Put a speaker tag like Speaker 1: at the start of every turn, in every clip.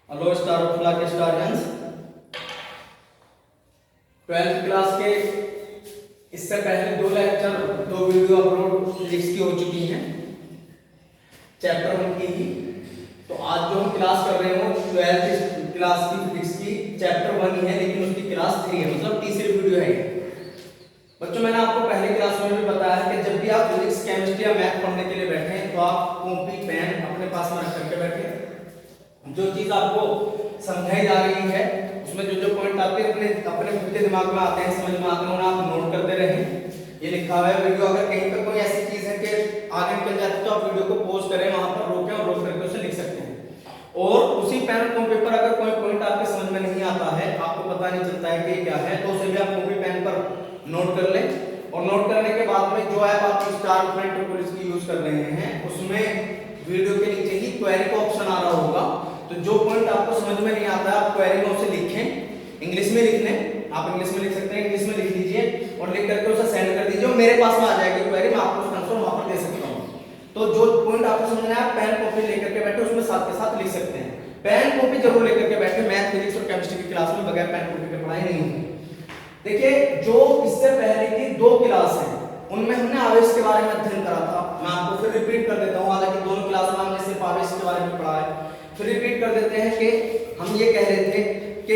Speaker 1: Hello star के स्टारियंस 12th class के इससे पहले दो वीडियो अपलोड फिजिक्स की हो चुकी हैं, चैप्टर 1 की ही। तो आज जो हम क्लास कर रहे हो 12th क्लास की फिजिक्स की चैप्टर 1 ही है, लेकिन उसकी क्लास 3 है, मतलब तीसरी वीडियो है। बच्चों, मैंने आपको पहले क्लास में भी बताया है कि जब भी आप फिजिक्स, केमिस्ट्री या मैथ पढ़ने के लिए बैठे तो आप कॉपी पेन अपने पास में रख करके बैठे। जो चीज आपको समझाई जा रही है उसमें जो पॉइंट आपके अपने खुद के दिमाग में आते हैं, समझ में आते हैं, उन्हें आप नोट करते रहें। ये लिखा हुआ है वीडियो, अगर कहीं पर कोई ऐसी चीज है कि आगे निकल जाती है तो आप वीडियो को पॉज करें, वहां पर रोकें और रोक करके उसे लिख सकते हैं। और उसी पेन और पेपर अगर कोई पॉइंट आपके समझ में नहीं आता है, आपको पता नहीं चलता है कि क्या है, तो उसे भी आप कॉपी पेन पर नोट कर लें। और नोट करने के बाद में जो ऐप आप स्टार प्रिंट की यूज कर रहे हैं उसमें वीडियो के नीचे ही क्वेरी का ऑप्शन आ रहा होगा। तो जो पॉइंट आपको समझ में नहीं आता है आप क्वेरी में उसे लिखें, इंग्लिश में लिख लें। आप इंग्लिश में लिख सकते हैं, इंग्लिश में लिख लीजिए और लिख करके उसे सेंड कर दीजिए और मेरे पास में आ जाएगी क्वेरी, मैं आपको उसका आंसर वहां पर दे सकता हूं। तो जो पॉइंट आपको समझना है आप पेन कॉपी लेकर के बैठे उसमें साथ के साथ लिख सकते हैं। पेन कॉपी जरूर लेकर के बैठे, मैथ, फिजिक्स और केमिस्ट्री की क्लास में बगैर पेन कॉपी के पढ़ाई नहीं होगी। देखिए, जो इससे पहले की 2 क्लास हैं उनमें हमने आवेश के बारे में अध्ययन करा था। मैं आपको फिर रिपीट कर देता हूं, हालांकि दोनों क्लास में हमने सिर्फ आवेश के बारे में पढ़ा है। फिर रिपीट कर देते हैं कि हम ये कह रहे थे कि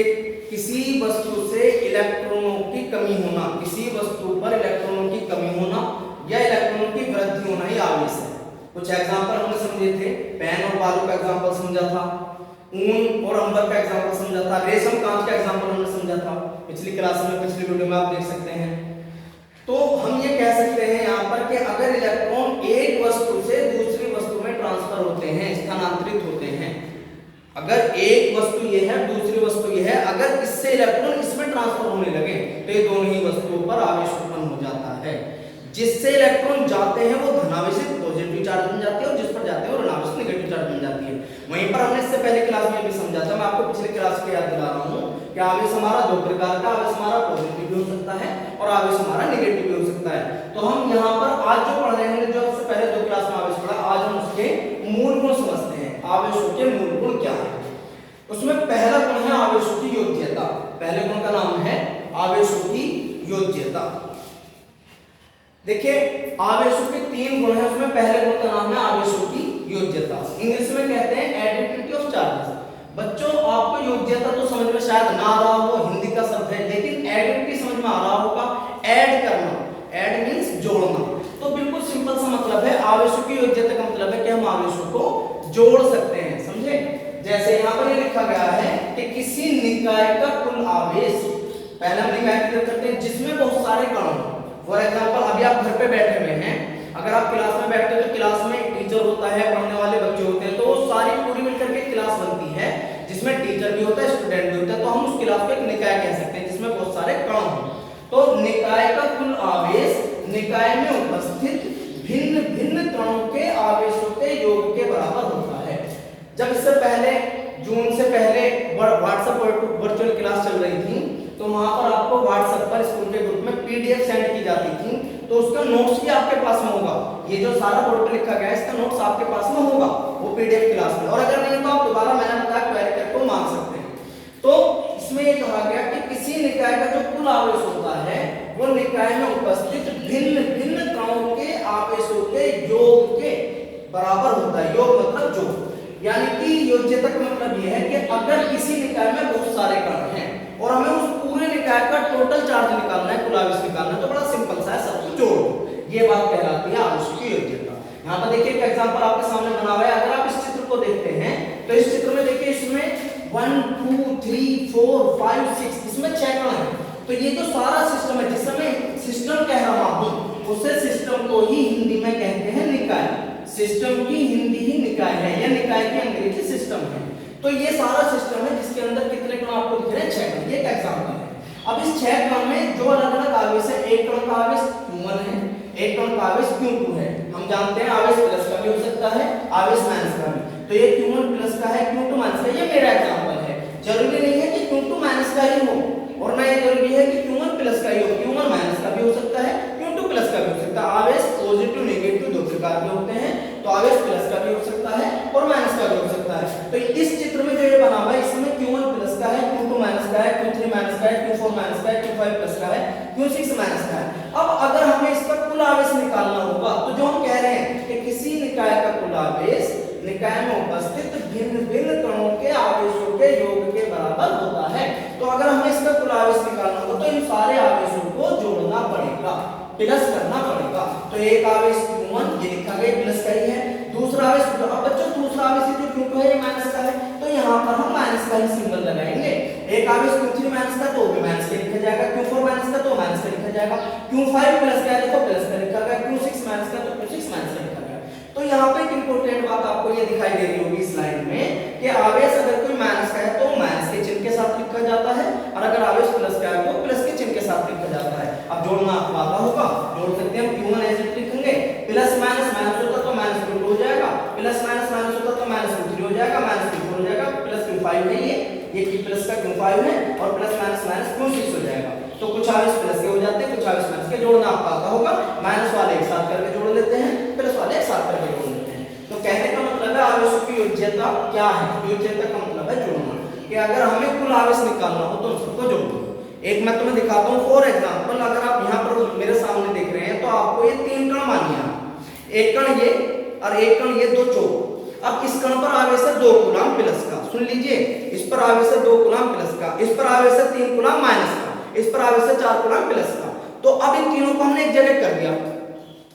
Speaker 1: किसी वस्तु से इलेक्ट्रॉनों की कमी होना, किसी वस्तु पर इलेक्ट्रॉनों की कमी होना या इलेक्ट्रॉनों की वृद्धि होना ही आवेश है। कुछ एग्जांपल हमने समझे थे, पेन और बालू का एग्जांपल समझा था, ऊन और अंबर का एग्जांपल समझा था, रेशम कांच का एग्जांपल हमने समझा था पिछली क्लास में, पिछली वीडियो में आप देख सकते हैं। तो हम ये कह सकते हैं यहाँ पर कि अगर इलेक्ट्रॉन एक वस्तु से दूसरी वस्तु में ट्रांसफर होते हैं, स्थानांतरित होते हैं, अगर एक वस्तु ये है दूसरी वस्तु ये है, अगर इससे इलेक्ट्रॉन इसमें ट्रांसफर होने लगे तो ये दोनों ही वस्तुओं पर आवेश उत्पन्न हो जाता है। जिससे इलेक्ट्रॉन जाते हैं वो धनावेशित पॉजिटिव चार्ज बन जाती है और जिस पर जाते हैं वो ऋणावेशित नेगेटिव चार्ज बन जाती है। वहीं पर हमने इससे पहले क्लास में भी समझा था, मैं आपको पिछली क्लास की याद दिला रहा हूं कि आवेश हमारा 2 प्रकार का, आवेश हमारा पॉजिटिव भी हो सकता है और आवेश हमारा नेगेटिव भी हो सकता है। तो हम यहाँ पर आज जो पढ़ रहे हैं, जो सबसे पहले 2 क्लास में आवेश पढ़ा, आज हम उसके मूल गुण समझते हैं। आवेशों के मूल गुण क्या है? उसमें पहला गुण है आवेशों की योज्यता। पहले गुण का नाम है आवेशों की योज्यता। देखिए, आवेशों के 3 गुण हैं, उसमें पहले गुण का नाम है आवेशों की योज्यता। इंग्लिश में कहते हैं एडिटिविटी ऑफ चार्जेस। बच्चों, आपको योज्यता तो समझ में शायद ना आ रहा हो, हिंदी का शब्द है, लेकिन एडिटिविटी समझ में आ रहा होगा। ऐड करना, ऐड मींस जोड़ना। तो बिल्कुल सिंपल सा मतलब है, आवेशों की योज्यता का मतलब है कि हम आवेशों को जोड़ सकते हैं, समझे? जैसे यहाँ पर ये लिखा गया है कि किसी निकाय का कुल आवेश, पहले हम निकाय की बात करते हैं जिसमें बहुत सारे कण हो। फॉर एग्जांपल, अभी आप घर पे बैठे हुए हैं, अगर आप क्लास में बैठते हैं तो क्लास में टीचर होता है, पढ़ने वाले बच्चे होते हैं, तो वो सारी पूरी मिलकर के क्लास बनती है जिसमें टीचर भी होता है, स्टूडेंट भी होता है। तो हम उस क्लास को एक निकाय कह सकते हैं जिसमें बहुत सारे कण हो। तो निकाय का कुल आवेश निकाय में उपस्थित भिन्न भिन्न कणों के आवेशों के योग के बराबर होता है। जब इससे पहले जून से पहले व्हाट्सएप वर्चुअल क्लास चल रही थी, तो वहां पर आपको व्हाट्सएप पर स्कूल के ग्रुप में पीडीएफ सेंड की जाती थी, तो उसका नोट्स भी आपके पास में होगा। ये जो सारा बोर्ड पे लिखा गया है इसका नोट्स आपके पास में होगा वो पीडीएफ क्लास में, और अगर नहीं तो आप दोबारा मैंने बताया क्वेरी करके मांग सकते हैं। तो इसमें ये कहा गया कि किसी निकाय का जो कुल आवेश होता है वो निकाय में उपस्थित भिन्न भिन्न कणों के आवेशों के योग के बराबर होता है। योग मतलब जोड़, यानी कि योज्यता का मतलब यह है कि अगर किसी निकाय में बहुत सारे कण हैं और हमें उस पूरे निकाय का टोटल चार्ज निकालना है, कुल आवेश निकालना है, तो बड़ा सिंपल सा है, सबको जोड़। ये बात कहलाती है आवेश की योज्यता। यहाँ पर देखिए एक एग्जांपल आपके सामने बना हुआ है। अगर आप इस चित्र को देखते हैं तो इस चित्र में देखिए इसमें 1 2 3 4 5 6 इसमें 6 कण हैं। तो ये जो सारा सिस्टम है, जिस समय सिस्टम कह रहा हूं उसे सिस्टम को ही हिंदी में कहते हैं निकाय। सिस्टम की हिंदी ही निकाय है या निकाय की अंग्रेजी सिस्टम है। तो ये सारा सिस्टम है जिसके अंदर कितने कण आपको दिख रहे हैं? 6 कण। ये एक एग्जांपल है। अब इस 6 कण में जो अलग-अलग आवेश है, एक कण का आवेश Q1 है, एक कण का आवेश Q2 है। हम जानते हैं आवेश प्लस का भी हो सकता है, आवेश माइनस का भी। तो ये Q1 प्लस का है, Q2 माइनस का। ये मेरा एग्जांपल है। जरूरी नहीं है कि Q2 माइनस का ही हो और ना ये जरूरी है कि Q1 प्लस का ही हो। Q1 माइनस का भी हो सकता है, Q2 प्लस का भी हो सकता है। आवेश पॉजिटिव नेगेटिव 2 प्रकार के होते हैं, तो आवेश प्लस का भी हो सकता है और माइनस का भी हो सकता है। तो इस चित्र में जो ये बना हुआ है का है, Q4 माइनस का है, Q5 प्लस का है, Q6 माइनस का है। अब अगर हमें इसका कुल आवेश निकालना होगा तो जो हम कह रहे हैं कि किसी निकाय का कुल आवेश निकाय में उपस्थित भिन्न भिन्न कणों के आवेशों के योग के बराबर होता है। तो अगर हमें इसका कुल आवेश निकालना हो तो इन सारे आवेशों को जोड़ना पड़ेगा, प्लस करना पड़ेगा। तो एक आवेश Q1 ये लिखा गया प्लस का ही है, दूसरा आवेश, अब बच्चों दूसरा आवेश जो Q2 है ये माइनस का है, तो यहाँ पर हम माइनस का ही सिंबल लगाएंगे। एक आवेश Q3 माइनस का तो भी माइनस का लिखा जाएगा, Q4 माइनस का तो माइनस का लिखा जाएगा, Q5 प्लस का है तो प्लस का लिखा गया, Q6 माइनस का तो Q6 माइनस का लिखा गया। तो यहाँ पे एक इंपॉर्टेंट बात आपको ये दिखाई दे रही होगी इस लाइन में कि आवेश अगर कोई माइनस का है तो माइनस के चिन्ह के साथ लिखा जाता है, और अगर आवेश प्लस का है तो प्लस के चिन्ह के साथ लिखा जाता है। अब जोड़ना आपको आता होगा, जोड़ सकते हैं हम Q1 ऐसे लिखेंगे, प्लस माइनस माइनस होता तो माइनस √2 हो जाएगा, प्लस माइनस माइनस होता तो माइनस √3 हो जाएगा, माइनस q4 हो जाएगा, प्लस Q5 है ये Q प्लस का Q5 है, और प्लस माइनस माइनस Q6 हो जाएगा। तो कुछ आवेश प्लस के हो जाते हैं, कुछ आवेश माइनस के। जोड़ना आपको आता होगा, माइनस वाले एक साथ करके जोड़ लेते हैं, प्लस वाले एक साथ करके जोड़ लेते हैं। तो कहने का मतलब है आवेशों की योज्यता क्या है? योज्यता का मतलब है जोड़ना, कि अगर हमें कुल आवेश निकालना हो तो सबको जोड़ दो। एक मैं तुम्हें दिखाता हूं फॉर एग्जांपल, अगर आप यहां पर मेरे सामने देख रहे हैं तो आपको ये 3 कण मानिए, एक कण ये और एक कण ये, 2 चौक। अब इस कण पर आवेश है 2 कूलम प्लस का, सुन लीजिए, इस पर आवेश है 2 कूलम प्लस का, इस पर आवेश है 3 कूलम माइनस का, इस पर आवेश है 4 कूलम प्लस का। तो अब इन तीनों को हमने एक जगह कर दिया।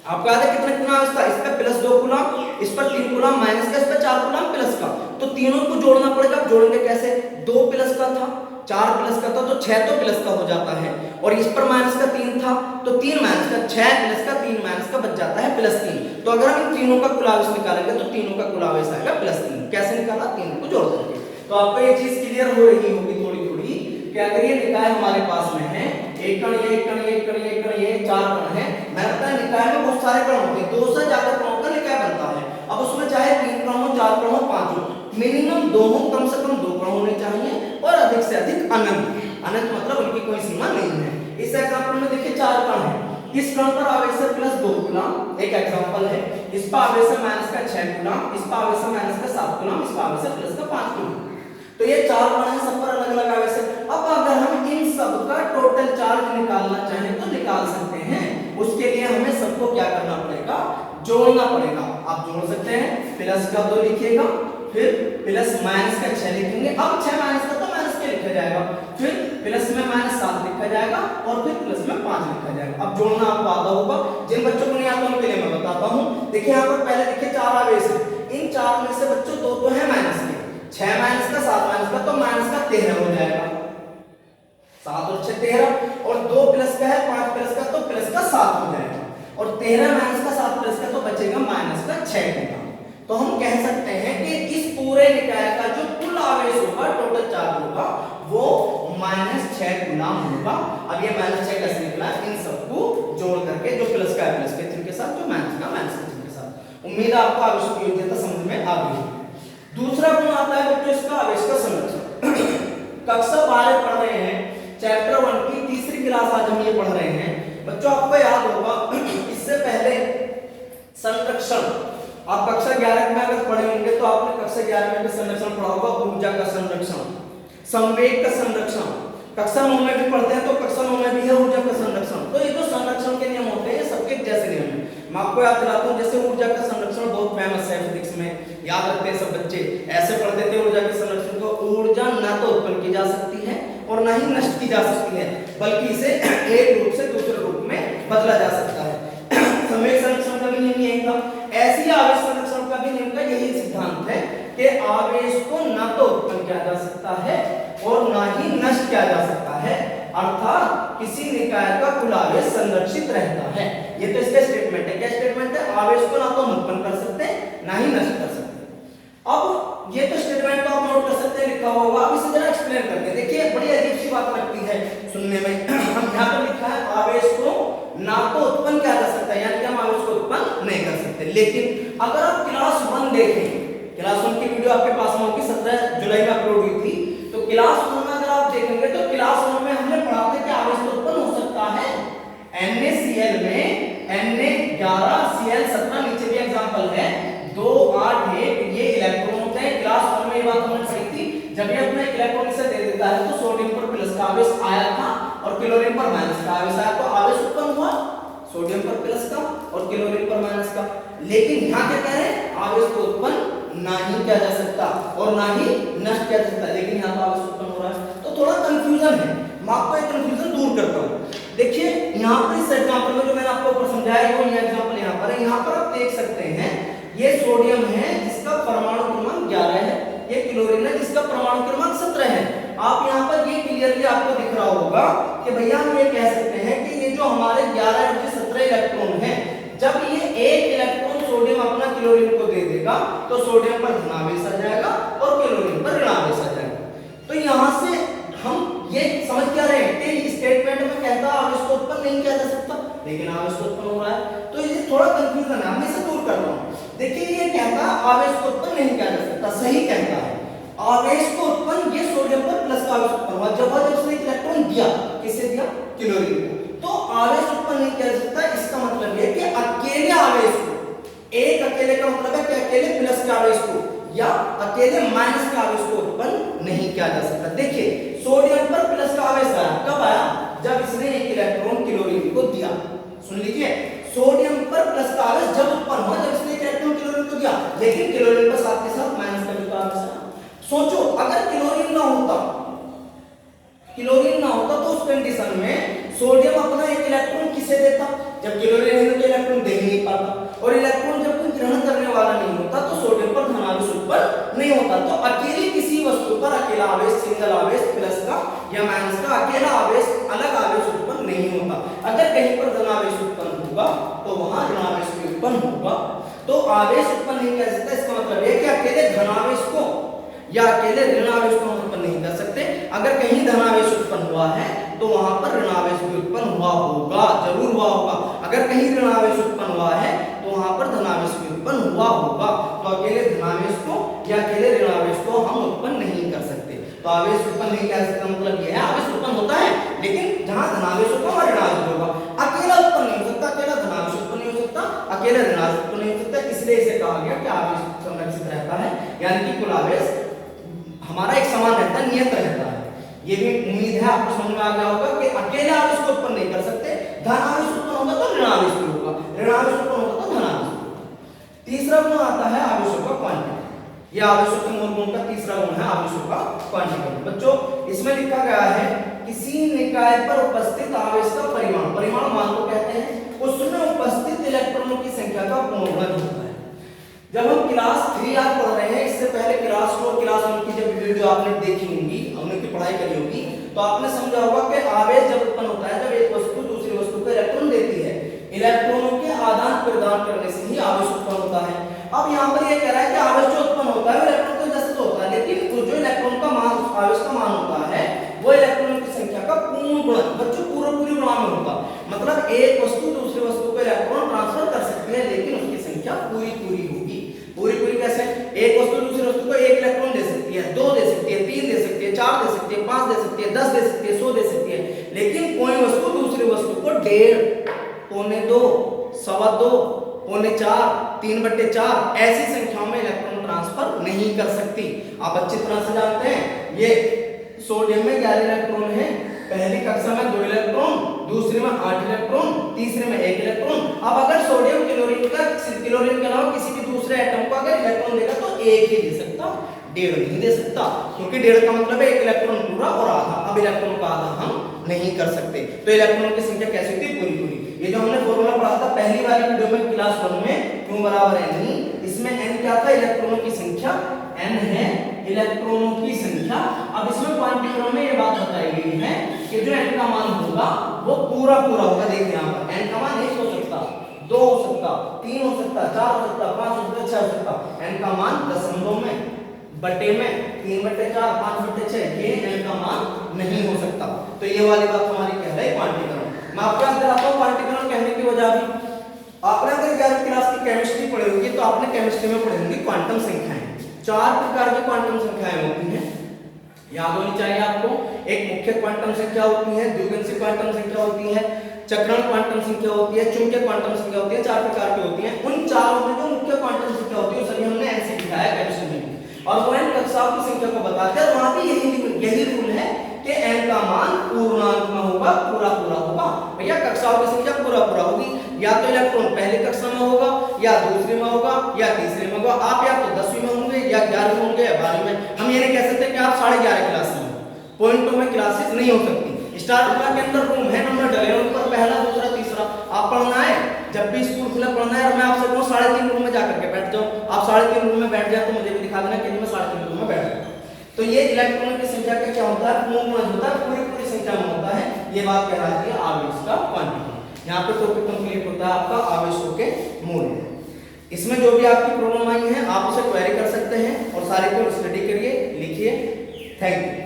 Speaker 1: आपको याद है कितने कूलम आवेश था? इस पे प्लस 2 कूलम, इस पर 3 कूलम माइनस का, इस पे 4 कूलम प्लस का। तो तीनों को जोड़ना पड़ेगा। जोड़ेंगे कैसे? 2 प्लस का था, 4 प्लस का था, तो 6 तो प्लस का हो जाता है, और इस पर माइनस का 3 था तो 3 माइनस का, 6 प्लस का 3 माइनस का बच जाता है प्लस 3। तो अगर हम इन तीनों का कुल आवेश निकालेंगे तो तीनों का कुल आवेश आएगा प्लस 3। कैसे निकाला? तीनों को जोड़ देंगे। तो आपको ये चीज क्लियर हो रही होगी थोड़ी थोड़ी कि अगर ये निकाय हमारे पास में है, एक कण ये, एक कण ये, एक कण ये, एक कण ये, 4 कण है। मैंने बताया निकाय में बहुत सारे कण होते हैं, 2 से ज्यादा कणों का निकाय बनता है। अब उसमें चाहे 3 कण हो, 4 कण हो, 5 हो, मिनिमम 2 हो, कम से कम 2 कण होने चाहिए, और अधिक से अधिक अनंत। अनंत मतलब उनकी कोई सीमा नहीं है। इस एग्जांपल में देखिए 4 कण है, इस कण पर आवेश है प्लस 2 कूलम, एक एग्जांपल है। इस पर आवेश है माइनस का 6 कूलम, इस पर आवेश है माइनस का 7 कूलम, इस पर आवेश है प्लस का 5 कूलम। तो ये 4 कण है, सब पर अलग अलग आवेश है। अब अगर हम इन सब का टोटल चार्ज निकालना चाहें तो निकाल सकते हैं। उसके लिए हमें सबको क्या करना पड़ेगा? जोड़ना पड़ेगा। आप जोड़ सकते हैं, प्लस का 2 लिखिएगा, फिर प्लस माइनस का 6 लिखेंगे। अब 6 माइनस का तो माइनस के लिखा जाएगा, फिर प्लस में माइनस 7 लिखा जाएगा, और फिर प्लस में 5 लिखा जाएगा। अब जोड़ना आपको आता होगा, जिन बच्चों को नहीं आता उनके लिए मैं बताता हूं। देखिए यहाँ पर पहले देखिए 4 आवेश है, इन 4 में से बच्चों 2 तो है माइनस के, 6 माइनस का 7 माइनस का, तो माइनस का 13 हो जाएगा, 7 और 6 13, और 2 प्लस का है, 5 प्लस का, तो प्लस का 7 हो जाएगा, और 13 माइनस का 7 प्लस का तो बचेगा माइनस का 6 होगा। तो हम कह सकते हैं कि इस पूरे निकाय का जो कुल आवेश होगा, टोटल चार्ज होगा, वो -6 कूलम होगा। अब ये -6 कैसे निकला? इन सबको जोड़ करके, जो प्लस का है प्लस के चिन्ह के साथ, जो माइनस का माइनस के चिन्ह के साथ। उम्मीद है आपको आवेश की योग्यता समझ में आ गई है। दूसरा गुण आता है बच्चों इसका आवेश का संरक्षण। कक्षा 12 पढ़ रहे हैं, चैप्टर 1 की तीसरी क्लास आज हम ये पढ़ रहे हैं। बच्चों आपको याद होगा इससे पहले संरक्षण आप कक्षा 11 में अगर पढ़े होंगे तो आपने कक्षा 11 में भी संरक्षण पढ़ा होगा, ऊर्जा का संरक्षण, संवेग का संरक्षण। कक्षा 9 में भी पढ़ते हैं तो कक्षा 9 में भी है ऊर्जा का संरक्षण। तो ये जो संरक्षण के नियम होते हैं सबके जैसे नियम है। मैं आपको याद दिलाता हूं, जैसे ऊर्जा का संरक्षण बहुत फेमस है फिजिक्स में, याद रखते हैं सब बच्चे, ऐसे पढ़ते थे ऊर्जा के संरक्षण को। ऊर्जा ना तो उत्पन्न की जा सकती है और ना ही नष्ट की जा सकती है, बल्कि इसे एक रूप से दूसरे रूप में बदला जा सकता है। संवेग संरक्षण का भी नियम यही था, ऐसी आवेश संरक्षण का भी नियम का यही सिद्धांत है कि आवेश को ना तो उत्पन्न किया जा सकता है और ना ही नष्ट किया जा सकता है, अर्थात किसी निकाय का कुल आवेश संरक्षित रहता है। ये तो इसका स्टेटमेंट है। क्या स्टेटमेंट है? आवेश को ना तो हम उत्पन्न कर सकते ना ही नष्ट कर सकते। अब ये तो स्टेटमेंट तो आप नोट कर सकते हैं, लिखा होगा। अब इसे जरा एक्सप्लेन करते हैं। देखिए बड़ी अजीब सी बात लगती है सुनने में। हम यहाँ पर लिखा है आवेश को ना तो उत्पन्न किया जा सकता है, यानी कि हम आवेश को उत्पन्न नहीं कर सकते। लेकिन अगर आप क्लास 1 देखें, क्लास 1 की वीडियो आपके पास में होगी, 17 जुलाई में अपलोड हुई थी। तो क्लास 1 में अगर आप देखेंगे तो क्लास 1 में हमने पढ़ा था कि आवेश तो उत्पन्न हो सकता है। NaCl में Na11Cl17, नीचे भी एग्जांपल है, 2 8 1 ये इलेक्ट्रॉन होते हैं। क्लास 1 में ये बात हमने पढ़ी थी। जब ये अपना इलेक्ट्रॉन इसे दे देता देता है तो सोडियम पर प्लस का आवेश आया था और क्लोरीन पर माइनस का आवेश आया, तो आवेश उत्पन्न हुआ सोडियम पर प्लस का और क्लोरीन पर माइनस का। लेकिन यहाँ क्या कह रहे हैं, आवेश को उत्पन्न ना ही किया जा सकता और ना ही नष्ट किया जा सकता, लेकिन यहाँ तो आवेश उत्पन्न हो रहा है। तो थोड़ा कंफ्यूजन है, मैं आपको एक कंफ्यूजन दूर करता हूँ। देखिए यहाँ पर इस एग्जांपल में जो मैंने आपको ऊपर समझाया है, वो ये एग्जांपल यहाँ पर है। यहाँ पर आप देख सकते हैं ये सोडियम है जिसका परमाणु क्रमांक 11 है, ये क्लोरीन है जिसका परमाणु क्रमांक 17 है। आप यहाँ पर ये क्लियरली आपको दिख रहा होगा कि भैया हम ये कह सकते हैं कि ये जो हमारे 11 और 17 इलेक्ट्रॉन हैं, जब ये एक इलेक्ट्रॉन सोडियम अपना क्लोरीन को दे देगा तो सोडियम पर धनावेश आ जाएगा और क्लोरीन पर ऋणावेश आ जाएगा। तो यहाँ से हम ये समझ क्या रहे हैं कि स्टेटमेंट में कहता आवेश को उत्पन्न नहीं किया जा सकता, लेकिन आवेश को उत्पन्न हो रहा है। तो ये थोड़ा कंफ्यूजन है, मैं इसे दूर कर रहा हूँ। देखिए ये कहता आवेश को उत्पन्न नहीं किया जा सकता, सही कहता है। आवेश को उत्पन्न ये सोडियम पर प्लस का आवेश उत्पन्न हुआ जब उसने इलेक्ट्रॉन दिया, किसे दिया, क्लोरीन को, तो आवेश उत्पन्न नहीं किया जा सकता। इसका मतलब है कि अकेले आवेश को, एक अकेले का मतलब है कि अकेले प्लस के आवेश को या अकेले माइनस के आवेश को उत्पन्न नहीं किया जा सकता। देखिए सोडियम पर प्लस का आवेश आया, कब आया, जब इसने एक इलेक्ट्रॉन क्लोरीन को दिया। सुन लीजिए, सोडियम पर प्लस का आवेश जब उत्पन्न हुआ जब इसने एक इलेक्ट्रॉन क्लोरीन को दिया, लेकिन क्लोरीन पर साथ के साथ माइनस का भी आवेश आया। सोचो अगर क्लोरीन ना होता तो उस कंडीशन में सोडियम अपना एक इलेक्ट्रॉन किसे देता, जब क्लोरीन है तो इलेक्ट्रॉन दे ही नहीं पाता, और इलेक्ट्रॉन जब कोई ग्रहण करने वाला नहीं होता तो सोडियम पर धनावेश उत्पन्न नहीं होता। तो अकेली किसी वस्तु पर अकेला आवेश, सिंगल आवेश प्लस का या माइनस का अकेला आवेश, अलग आवेश उत्पन्न नहीं होता। अगर कहीं पर धनावेश उत्पन्न होगा तो वहां ऋणावेश भी उत्पन्न होगा। तो आवेश उत्पन्न नहीं कर सकता, इसका मतलब है कि अकेले धनावेश को या अकेले ऋणावेश को उत्पन्न नहीं कर सकते। अगर कहीं धनावेश उत्पन्न हुआ है तो वहां पर ऋणावेश भी उत्पन्न हुआ होगा, जरूर हुआ होगा। अगर कहीं ऋणावेश उत्पन्न हुआ है तो वहां पर धनावेश भी उत्पन्न हुआ होगा। तो अकेले धनावेश को या अकेले ऋणावेश को हम उत्पन्न नहीं कर सकते। तो आवेश उत्पन्न नहीं कर सकता मतलब यह है आवेश उत्पन्न होता है, लेकिन जहां धनावेश होगा वहां ऋणावेश होगा। अकेला उत्पन्न नहीं हो सकता, अकेला धनावेश उत्पन्न नहीं हो सकता, अकेला ऋणावेश उत्पन्न नहीं हो सकता। इसलिए इसे कहा गया कि आवेश संरक्षित रहता है, यानी कि कुल आवेश हमारा एक समान रहता है, नियत रहता है। ये भी उम्मीद है आपको समझ में आ गया होगा कि अकेले आवेश को उत्पन्न नहीं कर सकते, धनावेश उत्पन्न होगा तो ऋणावेश भी होगा, ऋणावेश उत्पन्न होगा तो धनावेश भी होगा। तीसरा गुण आता है आवेशों का क्वांटिटी। ये आवेशों के मूल गुण का तीसरा गुण है आवेशों का क्वांटिटी। बच्चों इसमें लिखा गया है किसी निकाय पर उपस्थित आवेश का परिमाण, परिमाण मान को कहते हैं, उसमें उपस्थित इलेक्ट्रॉनों की संख्या का पूर्ण गुणज होता है। जब हम क्लास 3 आज पढ़ रहे हैं, इससे पहले क्लास 4 क्लास 1 की जब वीडियो आपने देखी होंगी, हमने की पढ़ाई करी होगी, तो आपने समझा होगा कि आवेश जब उत्पन्न होता है, जब एक वस्तु दूसरी वस्तु को इलेक्ट्रॉन देती है, इलेक्ट्रॉनों के आदान प्रदान करने से ही आवेश उत्पन्न होता है। अब यहाँ पर ये कह रहा है कि आवेश जो उत्पन्न होता है वो इलेक्ट्रॉन की वजह से तो होता है, लेकिन जो इलेक्ट्रॉन का मान, आवेश का मान होता है वो इलेक्ट्रॉनों की संख्या का पूर्ण गुणज, बच्चों पूरी गुणा में होगा। मतलब एक वस्तु दूसरी वस्तु को इलेक्ट्रॉन ट्रांसफर कर सकती है, लेकिन उसकी संख्या पूरी होगी। पूरी कैसे, एक वस्तु दूसरी वस्तु को एक इलेक्ट्रॉन दे सकती है, 2 दे सकती है, 3 दे सकती है, 4 दे सकती है, 5 दे सकती है, 10 दे सकती है, 100 दे सकती है, लेकिन कोई वस्तु दूसरी वस्तु को 1.5, 1.25, 2.25, 4.25, 3/4 ऐसी संख्याओं में इलेक्ट्रॉन ट्रांसफर नहीं कर सकती। आप अच्छी तरह से जानते हैं ये सोडियम में 11 इलेक्ट्रॉन है, पहली कक्षा में 2 इलेक्ट्रॉन, दूसरे में 8 इलेक्ट्रॉन, तीसरे में 1 इलेक्ट्रॉन। अब अगर सोडियम क्लोरीन के अलावा किसी भी दूसरे एटम को अगर इलेक्ट्रॉन देगा तो 1 ही दे सकता, 1.5 नहीं दे सकता, क्योंकि 1.5 का मतलब है 1 इलेक्ट्रॉन पूरा और आधा। अब इलेक्ट्रॉन का आधा हम नहीं कर सकते। तो इलेक्ट्रॉन की संख्या कैसी होती है, पूरी। ये जो हमने फॉर्मूला पढ़ा था पहली वाली वीडियो में क्लास 1 में, Q बराबर n, इसमें n क्या था, इलेक्ट्रॉनों की संख्या, n है इलेक्ट्रॉनों की संख्या। अब इसमें क्वांटिक्रम में ये बात बताई गई है कि जो n का मान होगा वो पूरा होगा। देखिए यहाँ पर n का मान 1 हो सकता, 2 हो सकता, 3 हो सकता, 4 हो सकता, 5 हो सकता, 6 हो सकता। n का मान दशमलव में, बटे में, 3/4, 5/6, ये n का मान नहीं हो सकता। तो ये वाली बात हमारी कह रही है क्वांटिक्रम। मैं आपको याद दिलाता हूँ क्वांटिक्रम कहने की वजह भी, आपने अगर 11वीं क्लास की केमिस्ट्री पढ़ी होगी तो आपने केमिस्ट्री में पढ़ी होंगी क्वांटम संख्याएं। 4 प्रकार की क्वांटम संख्याएं होती हैं, याद होनी चाहिए आपको। एक मुख्य क्वांटम संख्या होती है, द्विगुणित क्वांटम संख्या होती है, चक्रण क्वांटम संख्या होती है, चुंबकीय क्वांटम संख्या होती है। 4 प्रकार की होती हैं। उन चारों में जो मुख्य क्वांटम संख्या होती है सभी हमने n से दिखाया केमिस्ट्री में, और वो n कक्षाओं की संख्या को बताते हैं। वहां भी यही यही रूल है कि n का मान पूर्णांक में होगा, पूरा पूरा होगा। भैया कक्षाओं की संख्या पूरा पूरा होगी, या तो इलेक्ट्रॉन पहली कक्षा में होगा, या दूसरी में होगा, या तीसरी में होगा। आप या तो 10वीं में होंगे, या 11वीं में होंगे, या 12वीं में। हम ये नहीं कह सकते कि आप 11:30 क्लास में हो, पॉइंटों में क्लासेस नहीं हो सकती। स्टार कला के अंदर रूम है, नंबर डले हैं उन पर, पहला दूसरा तीसरा। आप पढ़ना है, जब भी स्कूल खुला पढ़ना है, और मैं आपसे कहूँ 3.5 रूम में जाकर के बैठ जाओ। आप 3.5 रूम में बैठ जाए तो मुझे भी दिखा देना कि मैं 3.5 रूम में बैठ जाऊँ। तो ये इलेक्ट्रॉनों की संख्या का क्या होता है, पूर्ण गुणज होता है, पूरी पूरी संख्या में होता है। ये बात कहलाती है आवेश का क्वांटिटी। यहाँ पे टॉपिक कंप्लीट होता है आपका आवेशों के मूल्य। इसमें जो भी आपकी प्रॉब्लम आई है आप उसे क्वेरी कर सकते हैं, और सारे को स्टडी करिए, लिखिए। Thank you.